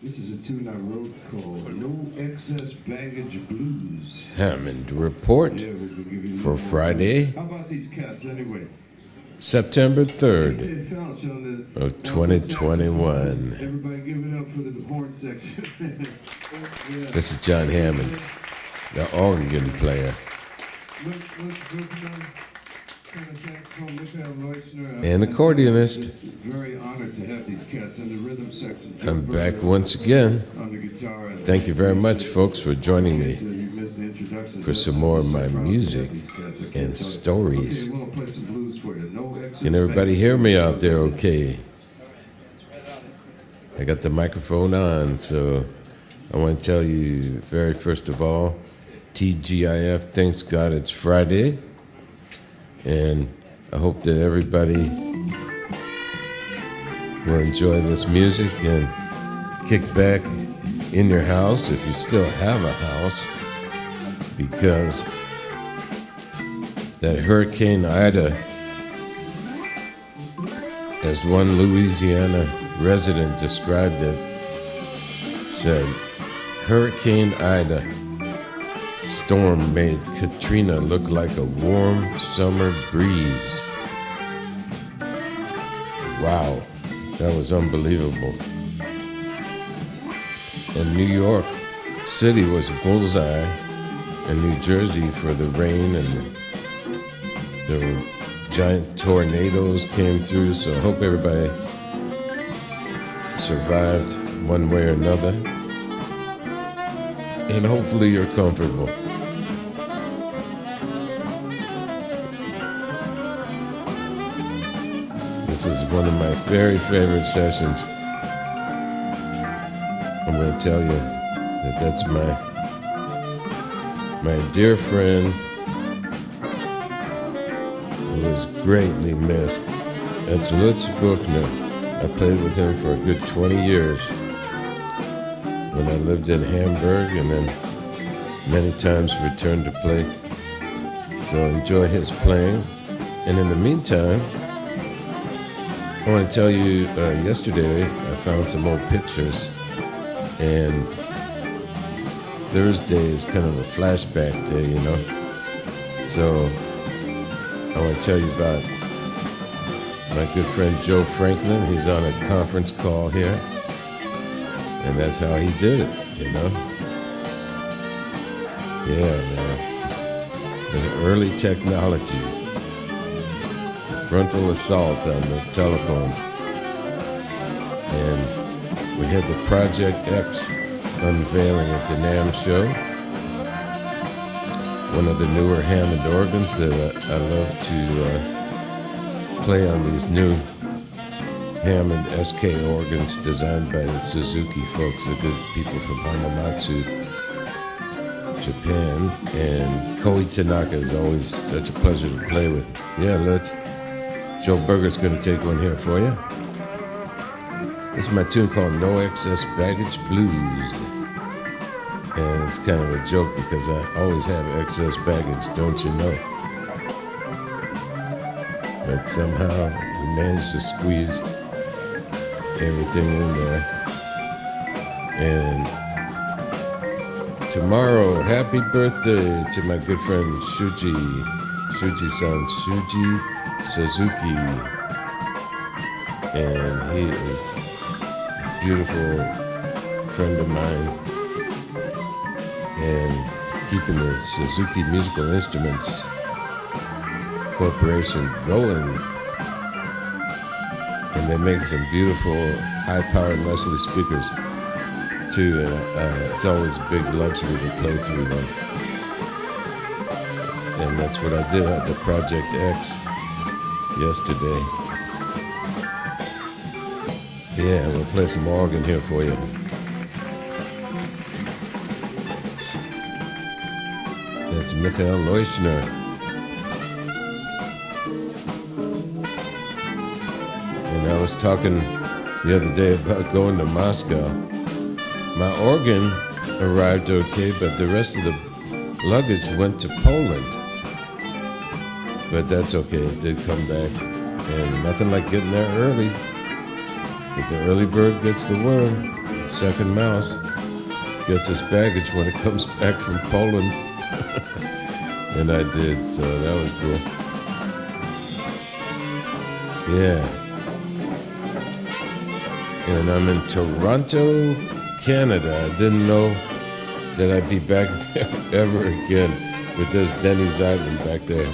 This is a tune I wrote called No X-Cess Baggage Blues. Hammond Report for Friday, How about these cats anyway? September 3rd Fiete Felsch on the of 2021. Everybody give it up for the horn section. Yeah. This is Jon Hammond, the organ player. Lutz Buechner, Leuschner, And accordionist. Very honored to have these cats in the rhythm section. I'm back once again. On the guitar. Thank you very much, folks, for joining me for some more of my music and stories. Can everybody hear me out there okay? I got the microphone on, so I want to tell you, very first of all, TGIF, thanks God it's Friday. And I hope that everybody will enjoy this music and kick back in your house if you still have a house, because that Hurricane Ida, as one Louisiana resident described it, said, Hurricane Ida storm made Katrina look like a warm summer breeze. Wow, that was unbelievable. And New York City was a bullseye, and New Jersey for the rain, and the giant tornadoes came through, so I hope everybody survived one way or another. And hopefully you're comfortable. This is one of my very favorite sessions. I'm going to tell you that that's my dear friend who is greatly missed. That's Lutz Buechner. I played with him for a good 20 years. When I lived in Hamburg, and then many times returned to play. So enjoy his playing. And in the meantime, I want to tell you, yesterday I found some old pictures, and Thursday is kind of a flashback day, you know. So I want to tell you about my good friend Joe Franklin. He's on a conference call here. And that's how he did it, you know? Yeah, man. With early technology. Frontal assault on the telephones. And we had the Project X unveiling at the NAMM show. One of the newer Hammond organs that I love to play on these new Hammond SK organs designed by the Suzuki folks, the good people from Hamamatsu, Japan. And Koei Tanaka is always such a pleasure to play with. Yeah, Lutz. Joe Berger's going to take one here for you. This is my tune called No X-Cess Baggage Blues. And it's kind of a joke because I always have excess baggage, don't you know? But somehow we managed to squeeze everything in there. And tomorrow, happy birthday to my good friend Shuji-san, Shuji Suzuki. And he is a beautiful friend of mine, and keeping the Suzuki Musical Instruments Corporation going. And they make some beautiful high-powered Leslie speakers too, and it's always a big luxury to play through them. And that's what I did at the Project X yesterday. Yeah, we'll play some organ here for you. That's Michael Leuschner. And I was talking the other day about going to Moscow. My organ arrived okay, but the rest of the luggage went to Poland. But that's okay, it did come back. And nothing like getting there early, because the early bird gets the worm. second mouse gets his baggage when it comes back from Poland. And I did, so that was cool. Yeah. And I'm in Toronto, Canada. I didn't know that I'd be back there ever again. But there's Denny's Island back there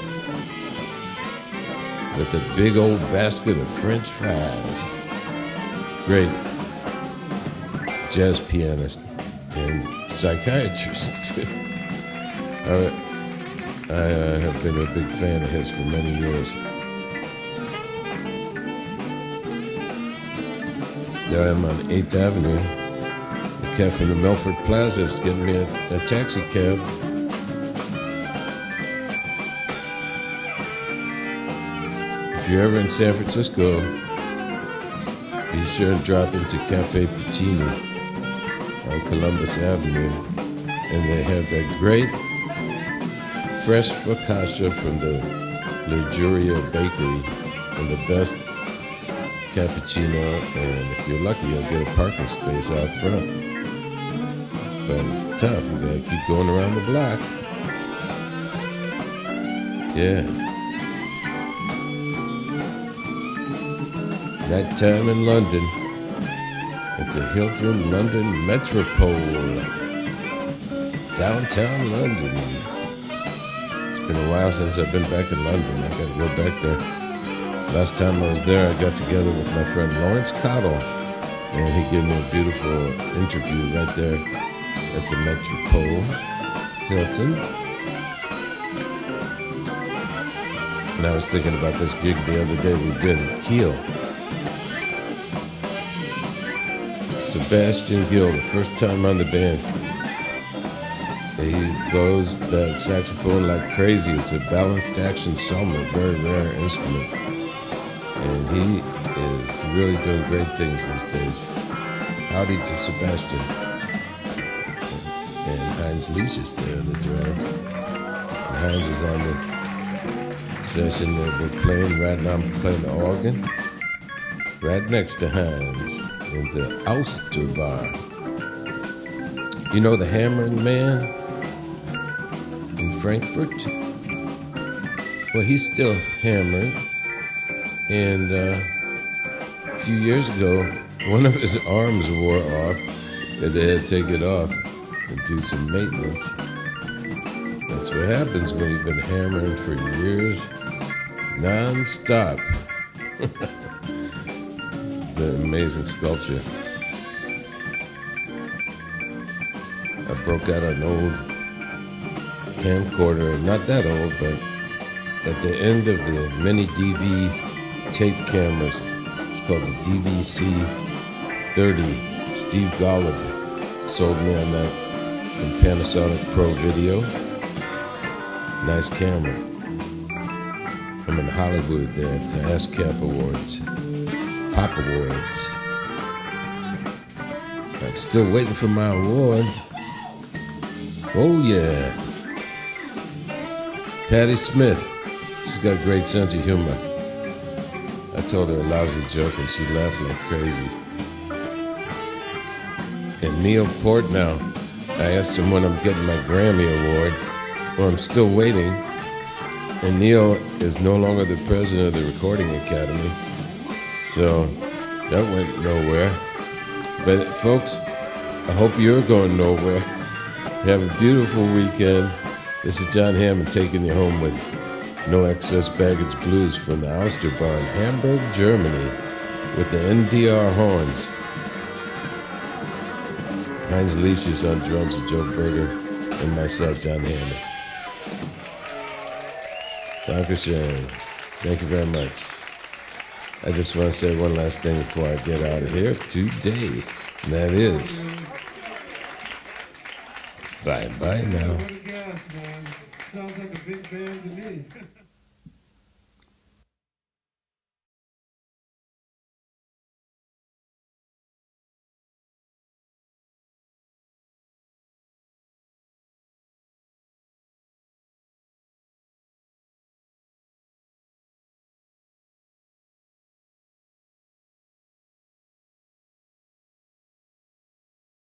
with a big old basket of French fries. Great jazz pianist and psychiatrist. I have been a big fan of his for many years. There I am on 8th Avenue. The cafe in the Melford Plaza is getting me a taxi cab. If you're ever in San Francisco, be sure and drop into Cafe Puccini on Columbus Avenue. And they have that great fresh focaccia from the Lujuria Bakery and the best cappuccino. And if you're lucky, you'll get a parking space out front. But it's tough. You gotta keep going around the block. Yeah. Nighttime in London at the Hilton London Metropole, downtown London. It's been a while since I've been back in London. I gotta go back there. Last time I was there, I got together with my friend Lawrence Cottle, and he gave me a beautiful interview right there at the Metropole Hilton. And I was thinking about this gig the other day we did in Kiel. Sebastian Gill, the first time on the band. He blows that saxophone like crazy. It's a balanced action solo, a very rare instrument. And he is really doing great things these days. Howdy to Sebastian. And Heinz Lichius there on the drums. And Heinz is on the session that we're playing right now. I'm playing the organ right next to Heinz in the Auster Bar. You know the Hammering Man in Frankfurt? Well, he's still hammering. And a few years ago, one of his arms wore off, and they had to take it off and do some maintenance. That's what happens when you've been hammering for years, non-stop. It's an amazing sculpture. I broke out an old camcorder, not that old, but at the end of the mini DV tape cameras. It's called the DVC-30. Steve Golub sold me on that from Panasonic Pro Video. Nice camera. I'm in Hollywood there at the ASCAP Awards, Pop Awards. I'm still waiting for my award. Oh yeah. Patti Smith. She's got a great sense of humor. I told her a lousy joke and she laughed like crazy. And Neil Portnow, I asked him when I'm getting my Grammy Award. Well, I'm still waiting. And Neil is no longer the president of the Recording Academy. So that went nowhere. But folks, I hope you're going nowhere. Have a beautiful weekend. This is Jon Hammond taking you home with No X-Cess Baggage Blues from the Auster Bar in Hamburg, Germany, with the NDR Horns. Heinz Lichius on drums, Joe Berger, and myself, Jon Hammond. Dankeschön. Thank you very much. I just want to say one last thing before I get out of here today, and that is, bye-bye now. Sounds like a big band to me.